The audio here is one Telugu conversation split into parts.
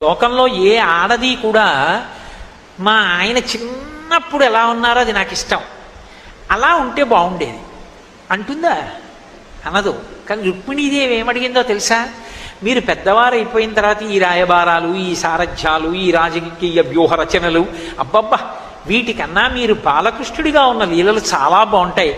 లోకంలో ఏ ఆడది కూడా మా ఆయన చిన్నప్పుడు ఎలా ఉన్నారో అది నాకు ఇష్టం, అలా ఉంటే బాగుండేది అంటుందా? అనదు. కానీ రుక్మిణీదేవి ఏమడిగిందో తెలుసా? మీరు పెద్దవారు అయిపోయిన తర్వాత ఈ రాయబారాలు, ఈ సారథ్యాలు, ఈ రాజకీయ వ్యూహ రచనలు, అబ్బబ్బా వీటికన్నా మీరు బాలకృష్ణుడిగా ఉన్న లీలలు చాలా బాగుంటాయి.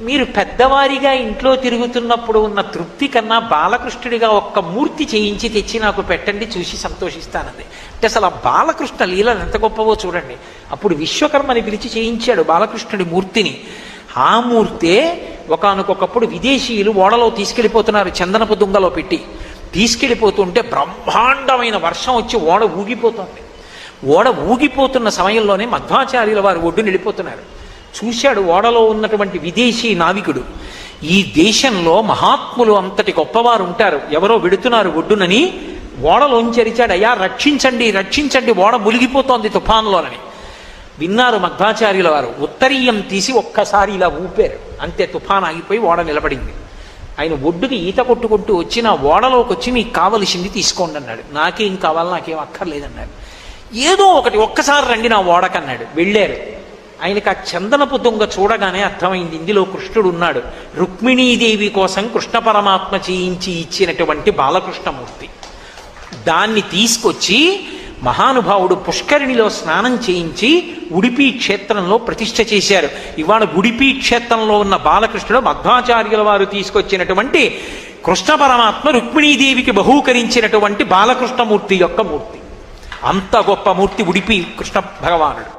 మీరు పెద్దవారిగా ఇంట్లో తిరుగుతున్నప్పుడు ఉన్న తృప్తి కన్నా బాలకృష్ణుడిగా ఒక్క మూర్తి చేయించి తెచ్చి నాకు పెట్టండి, చూసి సంతోషిస్తానంది. అంటే అసలు ఆ బాలకృష్ణ లీలలు ఎంత గొప్పవో చూడండి. అప్పుడు విశ్వకర్మని పిలిచి చేయించాడు బాలకృష్ణుడి మూర్తిని. ఆ మూర్తే ఒకానొకప్పుడు విదేశీయులు ఓడలో తీసుకెళ్ళిపోతున్నారు, చందనపు దుంగలో పెట్టి తీసుకెళ్ళిపోతుంటే బ్రహ్మాండమైన వర్షం వచ్చి ఓడ ఊగిపోతుంది. ఓడ ఊగిపోతున్న సమయంలోనే మధ్వాచార్యుల వారు ఒడ్డున వెళ్ళిపోతున్నారు. చూశాడు ఓడలో ఉన్నటువంటి విదేశీ నావికుడు, ఈ దేశంలో మహాత్ములు అంతటి గొప్పవారు ఉంటారు, ఎవరో వెడుతున్నారు ఒడ్డునని ఓడలోంచి అరిచాడు, అయ్యా రక్షించండి రక్షించండి, ఓడ మునిగిపోతోంది తుఫాన్లోనని. విన్నారు మధ్వాచార్యుల వారు. ఉత్తరీయం తీసి ఒక్కసారి ఇలా ఊపారు, అంతే తుఫాన్ ఆగిపోయి ఓడ నిలబడింది. ఆయన ఒడ్డుకి ఈత కొట్టుకుంటూ వచ్చి నా ఓడలోకి వచ్చి మీకు కావలసింది తీసుకోండి అన్నాడు. నాకేం కావాలి, నాకేం అక్కర్లేదన్నాడు. ఏదో ఒకటి ఒక్కసారి రండి నా ఓడకన్నాడు. వెళ్ళారు. ఆయనకు ఆ చందనపు దొంగ చూడగానే అర్థమైంది, ఇందులో కృష్ణుడు ఉన్నాడు. రుక్మిణీదేవి కోసం కృష్ణ పరమాత్మ చేయించి ఇచ్చినటువంటి బాలకృష్ణమూర్తి. దాన్ని తీసుకొచ్చి మహానుభావుడు పుష్కరిణిలో స్నానం చేయించి ఉడిపి క్షేత్రంలో ప్రతిష్ఠ చేశారు. ఇవాళ ఉడిపి క్షేత్రంలో ఉన్న బాలకృష్ణుడు మధ్వాచార్యుల వారు తీసుకొచ్చినటువంటి కృష్ణ పరమాత్మ రుక్మిణీదేవికి బహూకరించినటువంటి బాలకృష్ణమూర్తి యొక్క మూర్తి. అంత గొప్ప మూర్తి ఉడిపి కృష్ణ భగవానుడు.